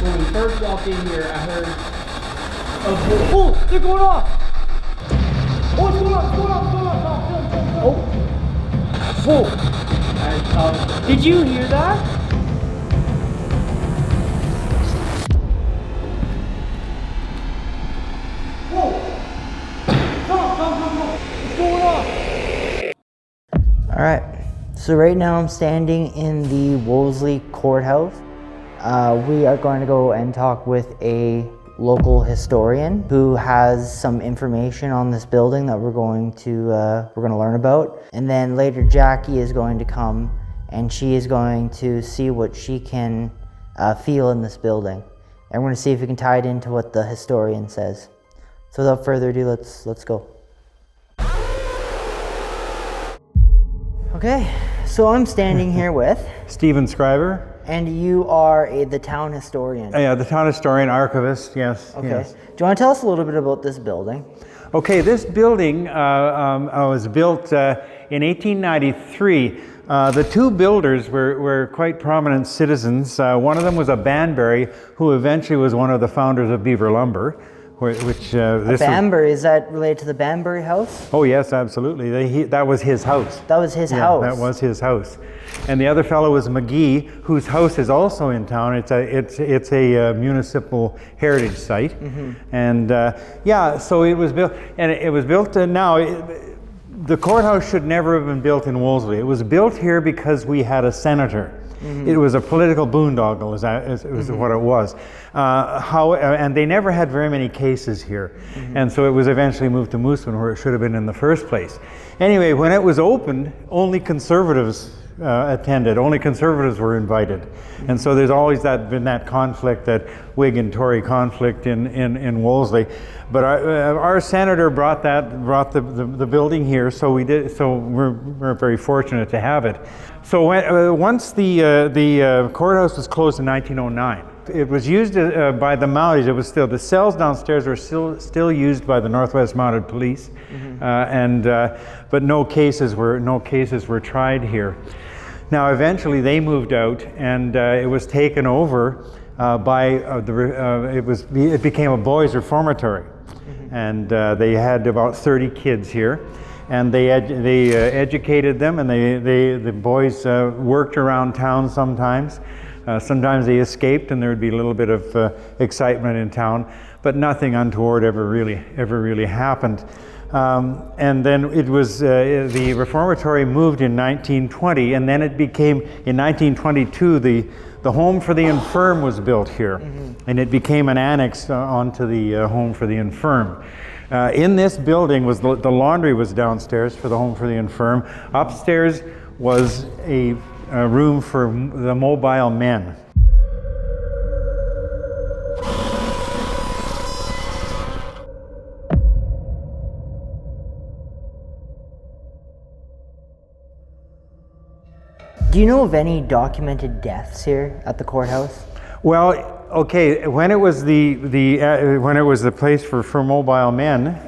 when we first walked in here, I heard a oh, they're going off! Oh, it's going off, it's going off, it's going off! Oh! Whoa! Did you hear that? All right, so right now I'm standing in the Wolseley courthouse. We are going to go and talk with a local historian who has some information on this building that we're going to learn about. And then later Jackie is going to come and she is going to see what she can feel in this building. And we're going to see if we can tie it into what the historian says. So without further ado, let's go. Okay, so I'm standing here with Stephen Scriver. And you are the town historian. Yeah, the town historian, archivist, yes. Okay. Yes. Do you want to tell us a little bit about this building? Okay, this building was built in 1893. The two builders were quite prominent citizens. One of them was a Banbury, who eventually was one of the founders of Beaver Lumber. Banbury, is that related to the Banbury house? Oh yes, absolutely. That was his house. That was his house? That was his house. And the other fellow was McGee, whose house is also in town. It's a municipal heritage site. Mm-hmm. And yeah, so it was built, and it was built the courthouse should never have been built in Wolseley. It was built here because we had a senator. Mm-hmm. It was a political boondoggle, is what it was. And they never had very many cases here. Mm-hmm. And so it was eventually moved to Moosomin, where it should have been in the first place. Anyway, when it was opened, only conservatives attended. Only conservatives were invited. Mm-hmm. And so there's always been that conflict, that Whig and Tory conflict in Wolseley. But our senator brought the building here, so we're very fortunate to have it. So once the courthouse was closed in 1909, it was used by the Mounties. It was still, the cells downstairs were still used by the Northwest Mounted Police, mm-hmm. But no cases were tried here. Now eventually they moved out, and it was taken over it became a boys' reformatory, mm-hmm. And they had about 30 kids here. And they educated them, and the boys worked around town sometimes. Sometimes they escaped, and there would be a little bit of excitement in town, but nothing untoward ever really happened. And then it was the reformatory moved in 1920, and then it became in 1922 the home for the infirm was built here, mm-hmm. And it became an annex onto the home for the infirm. In this building was the laundry was downstairs for the home for the infirm. Upstairs was a room for the mobile men. Do you know of any documented deaths here at the courthouse? Well, okay, when it was when it was the place for mobile men,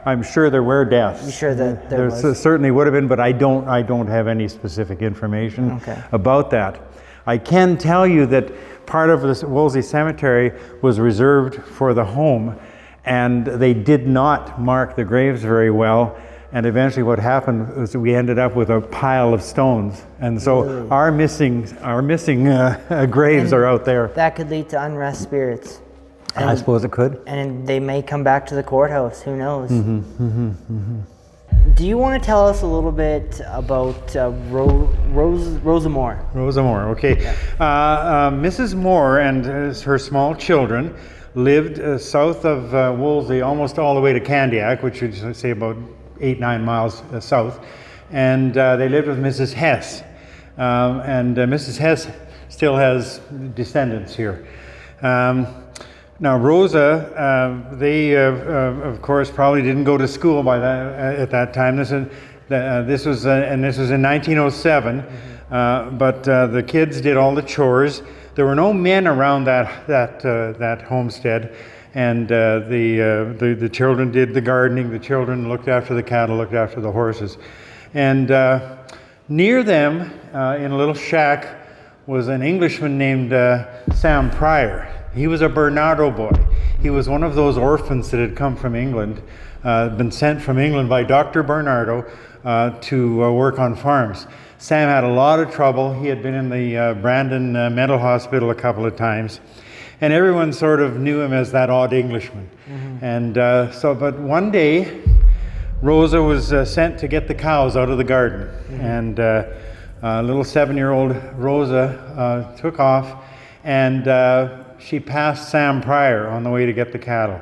I'm sure there were deaths. You sure that there was? Certainly would have been, but I don't have any specific information about that. I can tell you that part of this Wolseley Cemetery was reserved for the home, and they did not mark the graves very well. And eventually what happened was we ended up with a pile of stones. And so really? our missing graves are out there. That could lead to unrest spirits. I suppose it could. And they may come back to the courthouse, who knows? Mm-hmm, mm-hmm, mm-hmm. Do you want to tell us a little bit about Rosa Moore? Rosa Moore, okay. Yeah. Mrs. Moore and her small children lived south of Wolseley, almost all the way to Candiac, which would say about 8-9 miles south, and they lived with Mrs. Hess, and Mrs. Hess still has descendants here. Now Rosa, they of course probably didn't go to school at that time. This was in 1907, mm-hmm. But the kids did all the chores. There were no men around that homestead. And the children did the gardening, the children looked after the cattle, looked after the horses. And near them, in a little shack, was an Englishman named Sam Pryor. He was a Bernardo boy. He was one of those orphans that had come from England, been sent from England by Dr. Bernardo to work on farms. Sam had a lot of trouble. He had been in the Brandon mental hospital a couple of times, and everyone sort of knew him as that odd Englishman. And but one day, Rosa was sent to get the cows out of the garden, and little 7-year-old Rosa took off, and she passed Sam Pryor on the way to get the cattle.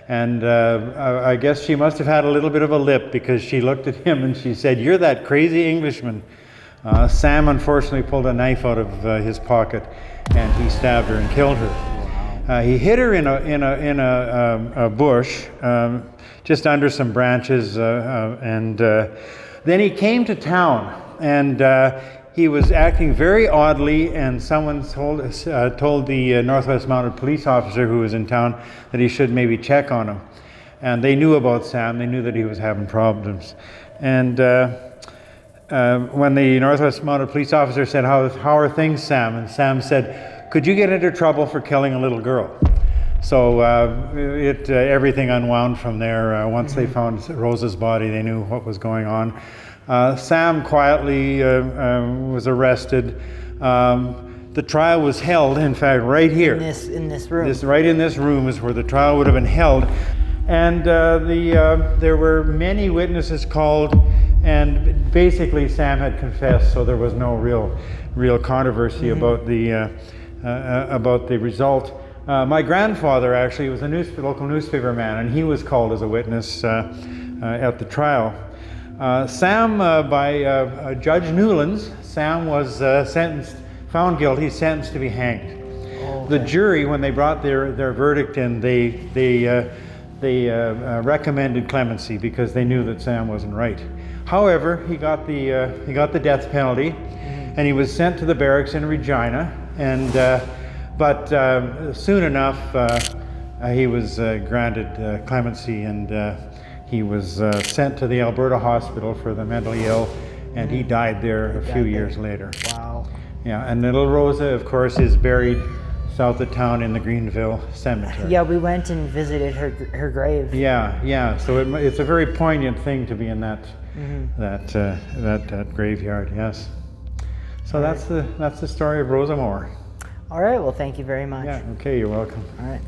And I guess she must have had a little bit of a lip, because she looked at him and she said, "You're that crazy Englishman." Sam unfortunately pulled a knife out of his pocket, and he stabbed her and killed her. He hit her in a bush, just under some branches, and then he came to town, and he was acting very oddly, and someone told the Northwest Mounted Police officer who was in town that he should maybe check on him. And they knew about Sam. They knew that he was having problems. And when the Northwest Mounted Police officer said, how are things, Sam? And Sam said, "Could you get into trouble for killing a little girl?" So everything unwound from there. Once they found Rosa's body, they knew what was going on. Sam quietly was arrested. The trial was held, in fact, right here. In this room. Right in this room is where the trial would have been held. And there were many witnesses called, and basically Sam had confessed, so there was no real controversy about the result. My grandfather actually was a local newspaper man, and he was called as a witness at the trial. Sam, by Judge Newlands, Sam was found guilty, sentenced to be hanged. The jury, when they brought their verdict in, they recommended clemency because they knew that Sam wasn't right. However, he got the death penalty, and he was sent to the barracks in Regina. And but soon enough, he was granted clemency, and he was sent to the Alberta Hospital for the mentally ill, and he died there a few years later. Wow. Yeah, and little Rosa, of course, is buried south of town in the Greenville Cemetery. Yeah, we went and visited her grave. Yeah. So it's a very poignant thing to be in that graveyard. Yes. So that's the story of Rosa Moore. All right. Well, thank you very much. Yeah. Okay. You're welcome. All right.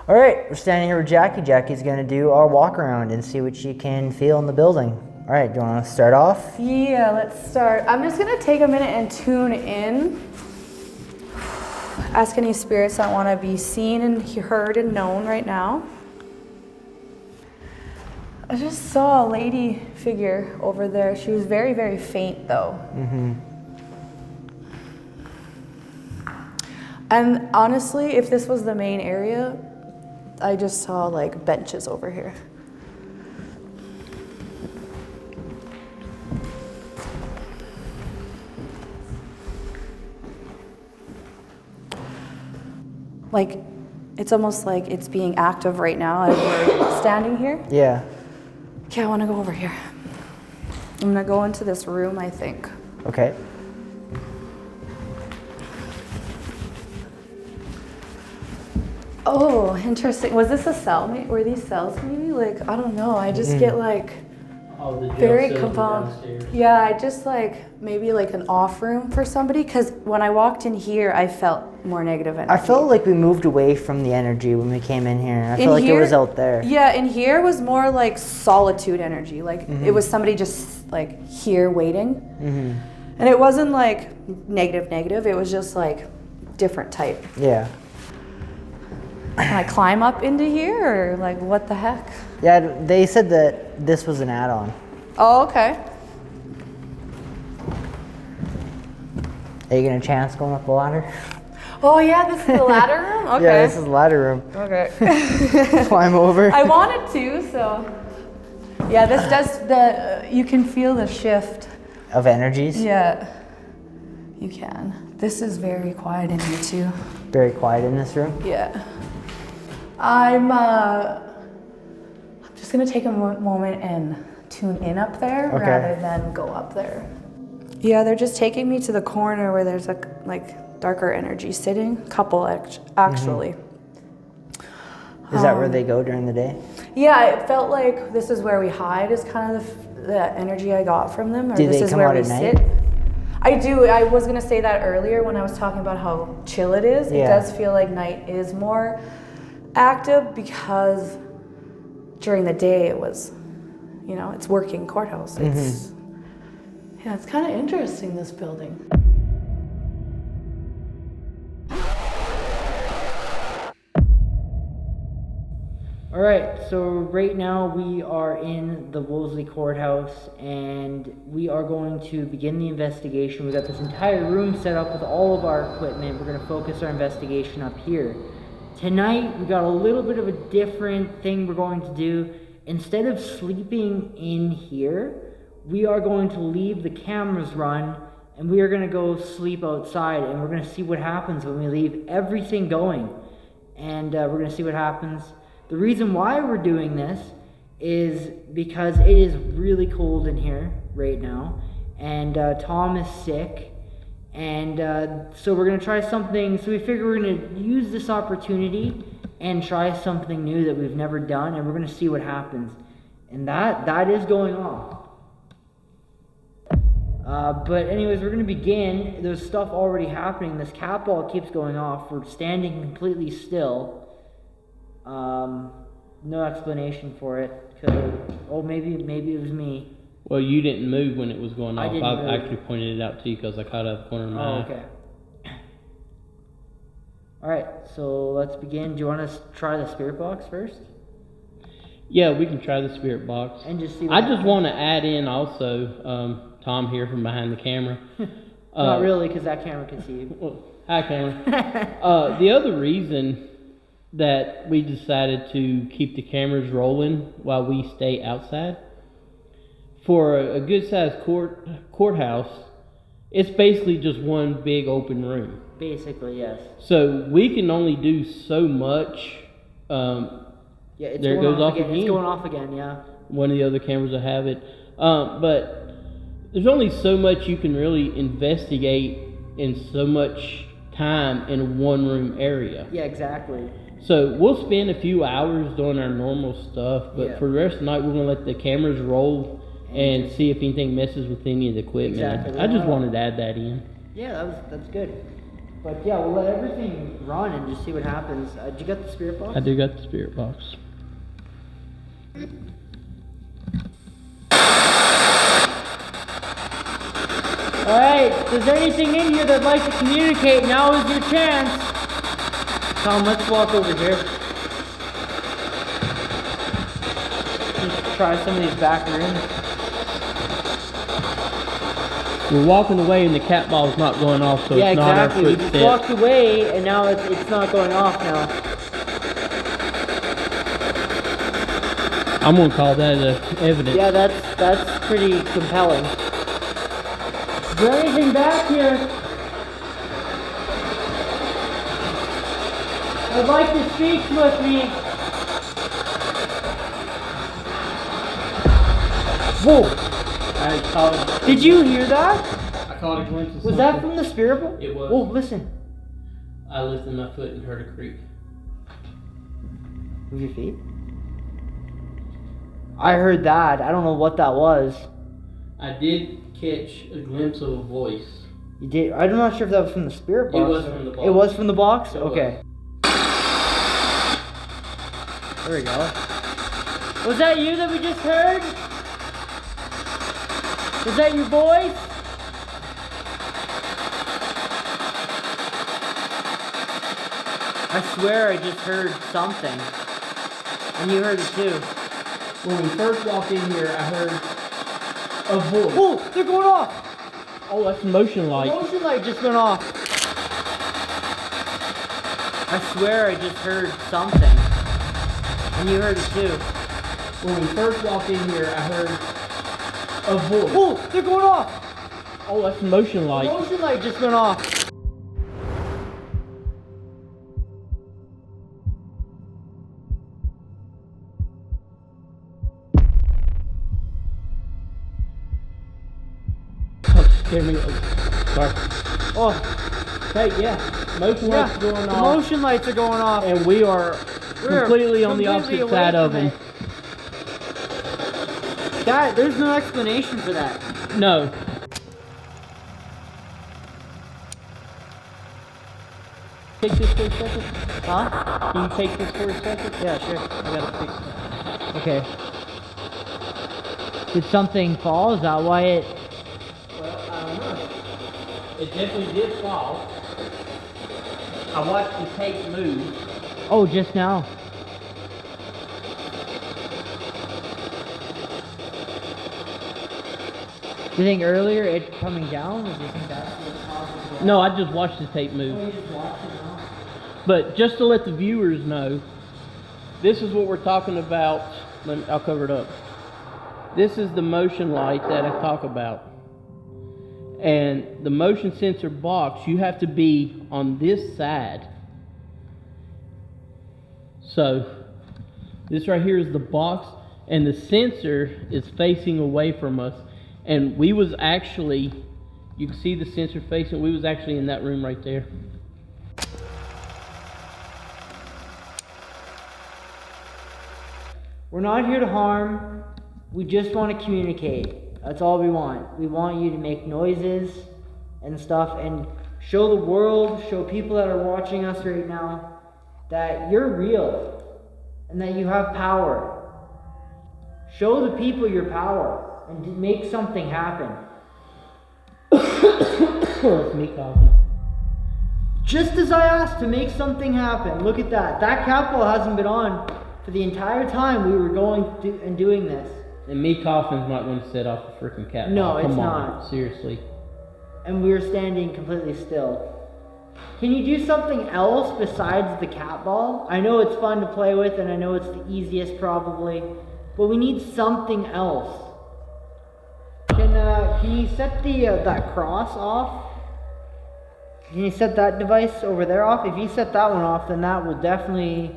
All right, we're standing here with Jackie. Jackie's gonna do our walk around and see what she can feel in the building. All right, do you wanna start off? Yeah, let's start. I'm just gonna take a minute and tune in. Ask any spirits that wanna be seen and heard and known right now. I just saw a lady figure over there. She was very, very faint though. And honestly, if this was the main area, I just saw like benches over here. Like, it's almost like it's being active right now as we're standing here. Yeah. Okay, I want to go over here. I'm gonna go into this room, I think. Okay. Oh, interesting. Was this a cell? Were these cells maybe? Like, I don't know. I just get like very compound. Yeah, I just like maybe like an off room for somebody, because when I walked in here, I felt more negative energy. I felt like we moved away from the energy when we came in here. I felt like it was out there. Yeah, in here was more like solitude energy. Like it was somebody just like here waiting. And it wasn't like negative. It was just like different type. Yeah. Can I climb up into here, or like what the heck? Yeah, they said that this was an add-on. Oh, okay. Are you gonna chance going up the ladder? Oh yeah, this is the ladder room? Okay. Yeah, this is the ladder room. Okay. Climb over. I wanted to, so. Yeah, this does you can feel the shift. Of energies? Yeah, you can. This is very quiet in here too. Very quiet in this room? Yeah. I'm Just gonna take a moment and tune in up there rather than go up there. Yeah, they're just taking me to the corner where there's like darker energy sitting. Couple actually. Is that where they go during the day? Yeah, it felt like this is where we hide is kind of the energy I got from them. Or Do this they is come where out we at night? sit. I do. I was gonna say that earlier when I was talking about how chill it is. It does feel like night is more active because during the day it was, you know, it's working courthouse. It's it's kind of interesting, this building. All right, so right now we are in the Wolseley courthouse and we are going to begin the investigation. We've got this entire room set up with all of our equipment. We're going to focus our investigation up here. Tonight, we got a little bit of a different thing we're going to do. Instead of sleeping in here, we are going to leave the cameras run and we are going to go sleep outside and we're going to see what happens when we leave everything going. And we're going to see what happens. The reason why we're doing this is because it is really cold in here right now, and Tom is sick, and so we're gonna try something. So we figure we're gonna use this opportunity and try something new that we've never done, and we're gonna see what happens. And that is going on. But anyways, we're gonna begin. There's stuff already happening. This cat ball keeps going off. We're standing completely still. No explanation for it. Maybe it was me. Well, you didn't move when it was going off. I I actually pointed it out to you because I caught it out of the corner of my eye. Okay. All right, so let's begin. Do you want to try the spirit box first? Yeah, we can try the spirit box. And just see. I just want to add in also, Tom here from behind the camera. Not really, because that camera can see you. Well, hi, camera. The other reason that we decided to keep the cameras rolling while we stay outside, for a good-sized courthouse, it's basically just one big open room. Basically, yes. So we can only do so much. Yeah, it's there going goes off again. It's going off again, yeah. One of the other cameras will have it. But there's only so much you can really investigate in so much time in a one-room area. Yeah, exactly. So we'll spend a few hours doing our normal stuff, but for the rest of the night, we're going to let the cameras roll and see if anything messes with any of the equipment. Exactly. I just wanted to add that in. Yeah, that's good. But yeah, we'll let everything run and just see what happens. Did you get the spirit box? I do got the spirit box. Alright, if there's anything in here that'd like to communicate, now is your chance. Tom, let's walk over here. Just try some of these back rooms. We're walking away and the cat ball's not going off, so Yeah, it's not our exactly. We just footsteps. walked away and now it's not going off now. I'm going to call that evidence. Yeah, that's pretty compelling. Is there anything back here? I'd like to speak with me. Whoa! Did you hear that? I caught a glimpse of Was that from the spirit box? It was. Whoa, listen. I lifted my foot and heard a creak. Move your feet. I heard that. I don't know what that was. I did catch a glimpse of a voice. You did? I'm not sure if that was from the spirit box. It was from the box. It was from the box? It Okay. There we go. Was that you that we just heard? Was that your voice? I swear I just heard something. And you heard it too. When we first walked in here, I heard a voice. Oh, they're going off! Oh, that's the motion light. The motion light just went off. I swear I just heard something. And you heard it too. When we first walked in here, I heard a voice. Oh, they're going off! Oh, that's the motion light. The motion light just went off. Here we go. Sorry. Oh, Hey, yeah. Motion lights are going the off. motion lights are going off. And we're completely on the completely opposite away side of from them. That, there's no explanation for that. No. Take this for a second. Huh? Can you take this for a second? Yeah, sure. I gotta fix that. Okay. Did something fall? Is that why it... Well, I don't know. It definitely did fall. I watched the tape move. Oh, just now. Do you think earlier it coming down, or do you think that's what caused it? No, I just watched the tape move. Oh, you just watched it now? But just to let the viewers know, this is what we're talking about. I'll cover it up. This is the motion light that I talk about. And the motion sensor box, you have to be on this side. So this right here is the box, and the sensor is facing away from us. And we was actually, you can see the sensor facing, we was actually in that room right there. We're not here to harm. We just want to communicate. That's all we want. We want you to make noises and stuff and show the world, show people that are watching us right now that you're real and that you have power. Show the people your power and make something happen. It's me coughing. Just as I asked to make something happen. Look at that. That cat ball hasn't been on for the entire time we were going and doing this. And me coughing's not going to set off the freaking cat. No, ball. it's Come on, not. seriously. And we were standing completely still. Can you do something else besides the cat ball? I know it's fun to play with and I know it's the easiest probably, but we need something else. Can you set the that cross off? Can you set that device over there off? If you set that one off, then that will definitely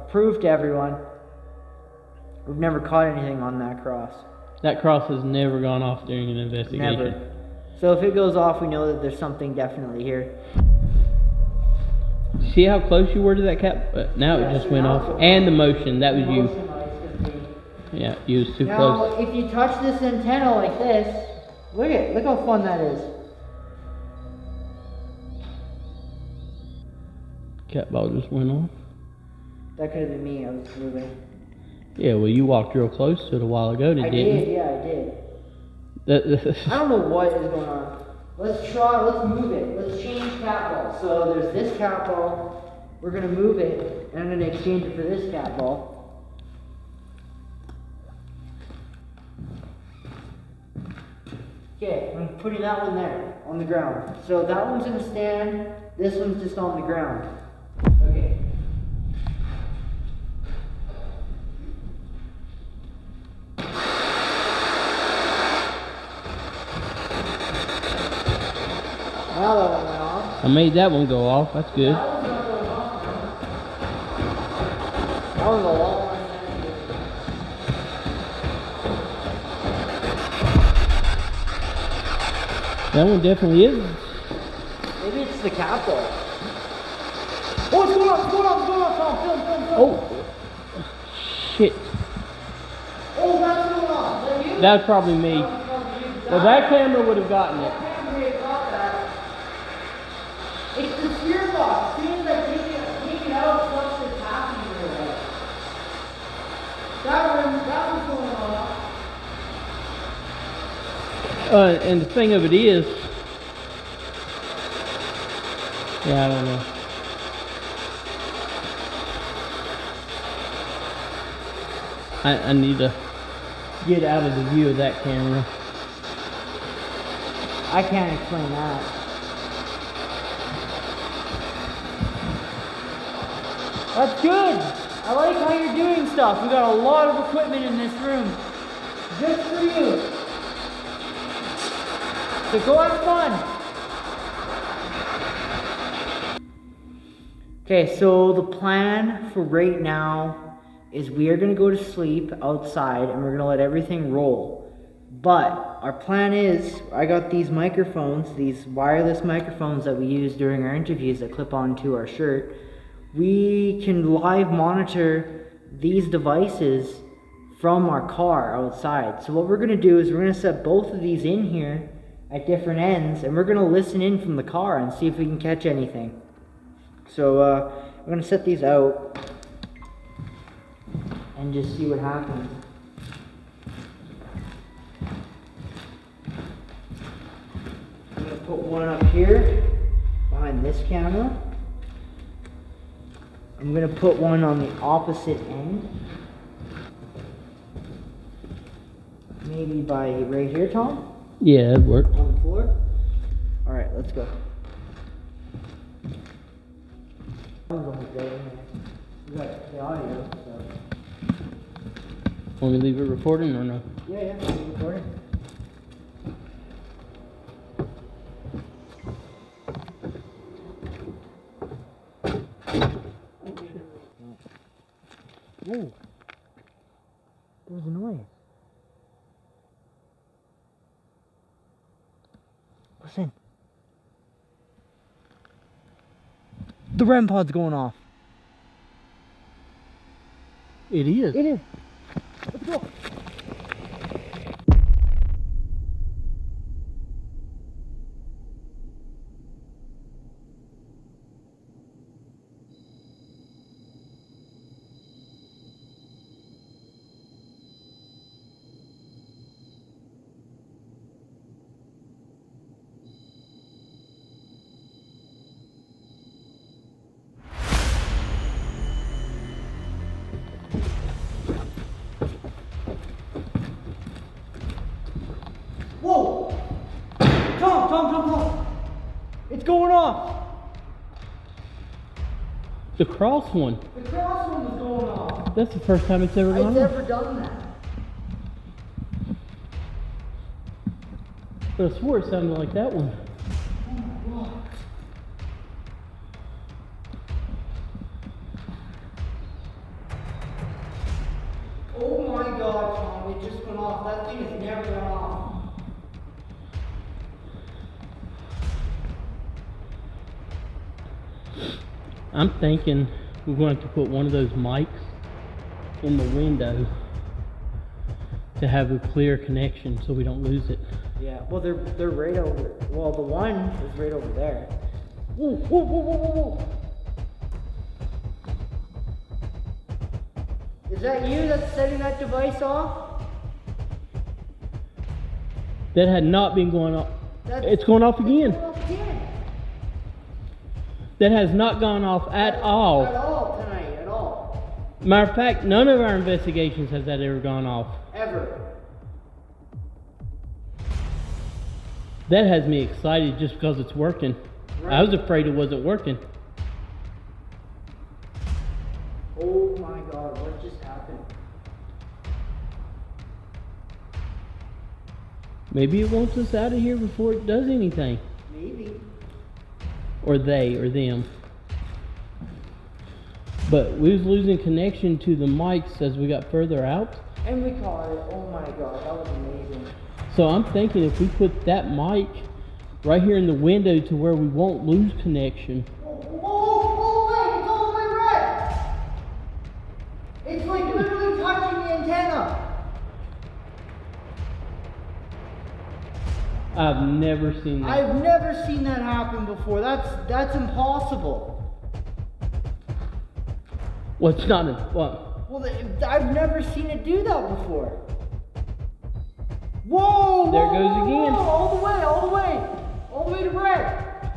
prove to everyone we've never caught anything on that cross. That cross has never gone off during an investigation. Never. So if it goes off, we know that there's something definitely here. See how close you were to that cat? Now it just went off. And the motion, that was you. Yeah, you was too Now, close. if you touch this antenna like this, look how fun that is. Cat ball just went off. That could have been me, I was moving. Yeah, well, you walked real close to it a while ago, didn't you? I did. I don't know what is going on. Let's move it. Let's change cat ball. So there's this cat ball. We're gonna move it, and I'm gonna exchange it for this cat ball. Okay, I'm putting that one there, on the ground. So that one's gonna stand, this one's just on the ground. Okay. Now that one went off. I made that one go off, that's good. That one's not going off. That one's a long one. That one definitely is. Maybe it's the cat ball. Oh, it's going off, film. Oh, shit. Oh, that's going off. Is that you? That's probably me. Well, that camera would have gotten it. It's the spear box. As soon as I take it out, stuff that's happening over there. That one's going off. And the thing of it is, yeah, I don't know. I need to get out of the view of that camera. I can't explain that. That's good. I like how you're doing stuff. We got a lot of equipment in this room. Just for you. So go have fun. Okay, so the plan for right now is we are going to go to sleep outside and we're going to let everything roll. But our plan is, I got these microphones, these wireless microphones that we use during our interviews that clip onto our shirt. We can live monitor these devices from our car outside. So what we're going to do is we're going to set both of these in here at different ends, and we're going to listen in from the car and see if we can catch anything. So we're going to set these out and just see what happens. I'm going to put one up here behind this camera. I'm going to put one on the opposite end. Maybe by right here, Tom? Yeah, that'd work. On the floor? Alright, let's go. We got the audio, so. Want me to leave it recording or no? Yeah, it's recording. Whoa. There was a noise. Listen. The REM pod's going off. It is. It is. Let's go. Whoa! Tom! It's going off! The cross one. The cross one is going off! That's the first time it's ever gone I've off. never done that. But I swore it sounded like that one. Oh my god, Tom, it just went off. That thing has never gone off. I'm thinking we're going to put one of those mics in the window to have a clear connection so we don't lose it. Yeah, well they're right over. Well, the one is right over there. Whoa. Is that you that's setting that device off? That had not been going off. It's going off again. It's going off again. That has not gone off at all. At all tonight, at all. Matter of fact, none of our investigations has that ever gone off. Ever. That has me excited just because it's working. Right. I was afraid it wasn't working. Oh my god, what just happened? Maybe it wants us out of here before it does anything. Maybe. Or they, or them. But we was losing connection to the mics as we got further out. And we caught it. Oh my god, that was amazing. So I'm thinking if we put that mic right here in the window to where we won't lose connection. Whoa, wait, it's all the way red! It's like literally touching the antenna. I've never seen that. I've never seen that happen before. That's impossible. Well, it's not what? Well, I've never seen it do that before. Whoa! There it goes again. All the way to red.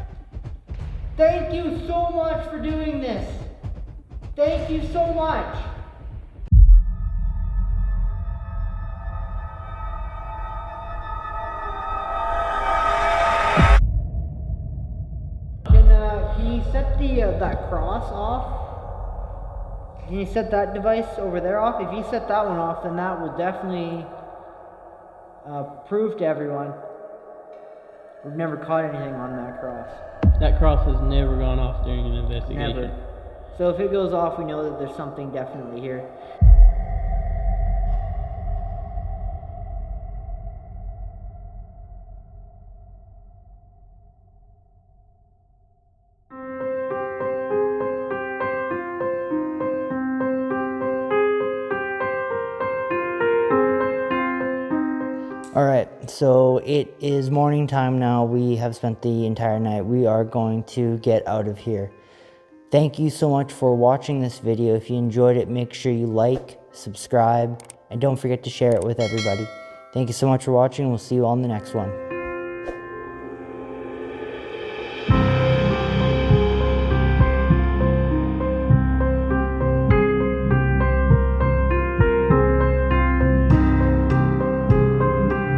Thank you so much for doing this. Thank you so much. Can you set that cross off? Can you set that device over there off? If you set that one off, then that will definitely prove to everyone we've never caught anything on that cross. That cross has never gone off during an investigation. Never. So if it goes off, we know that there's something definitely here. All right, so it is morning time now. We have spent the entire night. We are going to get out of here. Thank you so much for watching this video. If you enjoyed it, make sure you like, subscribe, and don't forget to share it with everybody. Thank you so much for watching. We'll see you on the next one.